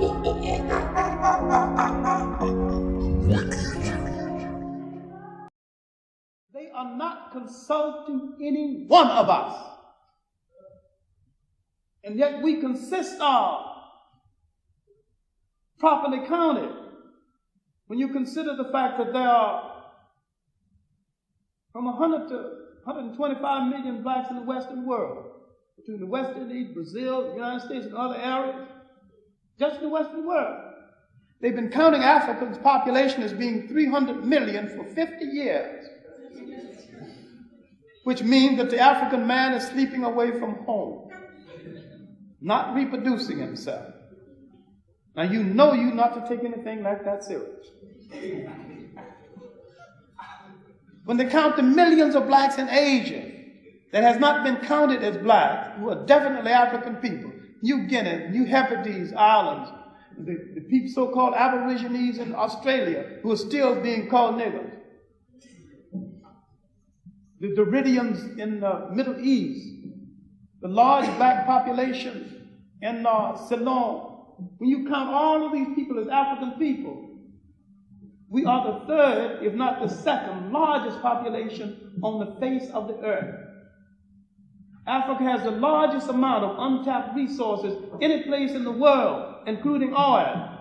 They are not consulting any one of us. And yet we consist of, properly counted, when you consider the fact that there are from 100 to 125 million blacks in the Western world, between the West Indies, Brazil, the United States, and other areas, just in the Western world. They've been counting Africa's population as being 300 million for 50 years, which means that the African man is sleeping away from home, not reproducing himself. Now you know you not to take anything like that serious. When they count the millions of blacks in Asia that has not been counted as blacks, who are definitely African people, New Guinea, New Hebrides Islands, the people so-called Aborigines in Australia who are still being called niggers, the Doridians in the Middle East, the large black population in Ceylon. When you count all of these people as African people, we are the third, if not the second, largest population on the face of the earth. Africa has the largest amount of untapped resources any place in the world, including oil.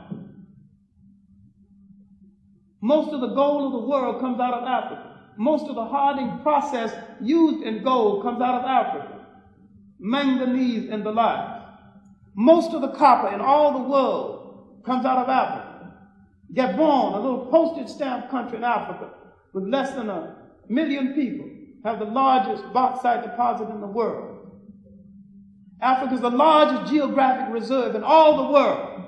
Most of the gold of the world comes out of Africa. Most of the hardening process used in gold comes out of Africa. Manganese and the like. Most of the copper in all the world comes out of Africa. Gabon, a little postage stamp country in Africa with less than 1 million people, have the largest bauxite deposit in the world. Africa is the largest geographic reserve in all the world.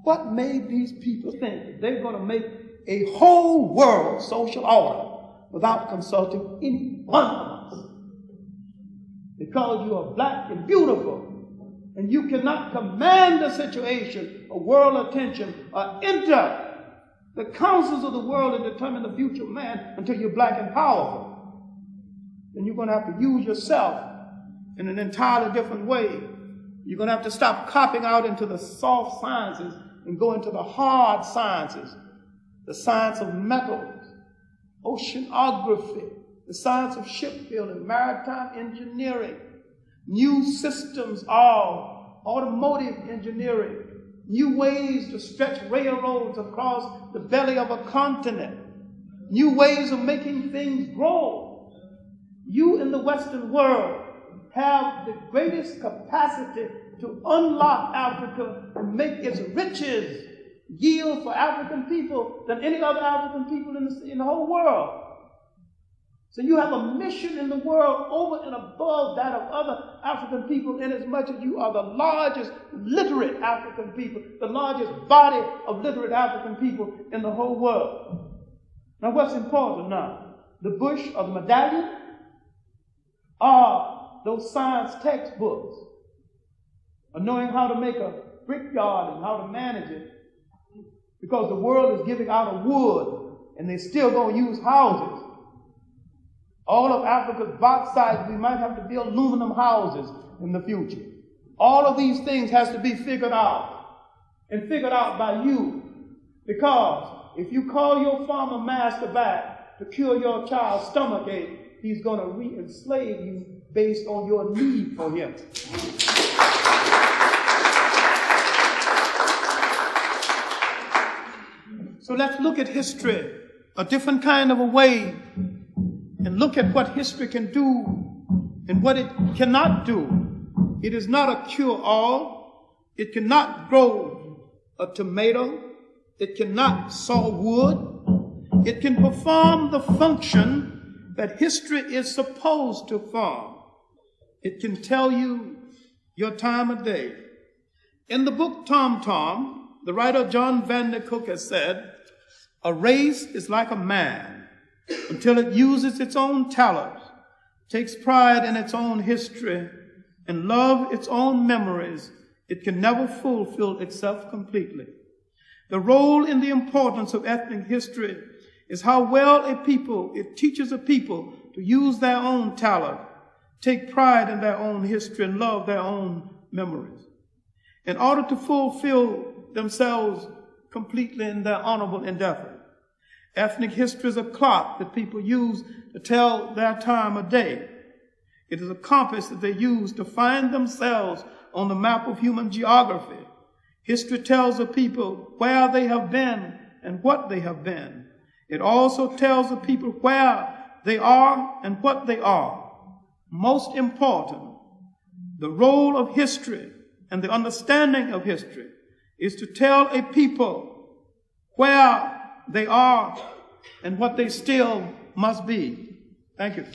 What made these people think that they're going to make a whole world social order without consulting any one of us? Because you are black and beautiful, and you cannot command the situation or world attention or enter the councils of the world and determine the future of man until you're black and powerful. Then you're going to have to use yourself in an entirely different way. You're going to have to stop copping out into the soft sciences and go into the hard sciences, the science of metals, oceanography, the science of shipbuilding, maritime engineering, new systems of automotive engineering, new ways to stretch railroads across the belly of a continent, new ways of making things grow. You in the Western world have the greatest capacity to unlock Africa and make its riches yield for African people than any other African people in the whole world. So you have a mission in the world over and above that of other African people, inasmuch as you are the largest literate African people, the largest body of literate African people in the whole world. Now what's important now? The bush or the medallion? Or those science textbooks? Or knowing how to make a brickyard and how to manage it? Because the world is giving out of wood and they're still going to use houses. All of Africa's bauxite, we might have to build aluminum houses in the future. All of these things has to be figured out, and figured out by you. Because if you call your former master back to cure your child's stomach ache, he's going to re-enslave you based on your need for him. So let's look at history a different kind of a way, and look at what history can do and what it cannot do. It is not a cure-all. It cannot grow a tomato. It cannot saw wood. It can perform the function that history is supposed to perform. It can tell you your time of day. In the book Tom Tom, the writer John Van Der Cook has said, a race is like a man. Until it uses its own talents, takes pride in its own history, and loves its own memories, it can never fulfill itself completely. The role and the importance of ethnic history is how well it teaches a people to use their own talent, take pride in their own history, and love their own memories. in order to fulfill themselves completely in their honorable endeavor. Ethnic history is a clock that people use to tell their time of day. It is a compass that they use to find themselves on the map of human geography. History tells the people where they have been and what they have been. It also tells the people where they are and what they are. Most important, the role of history and the understanding of history is to tell a people where they are and what they still must be. Thank you.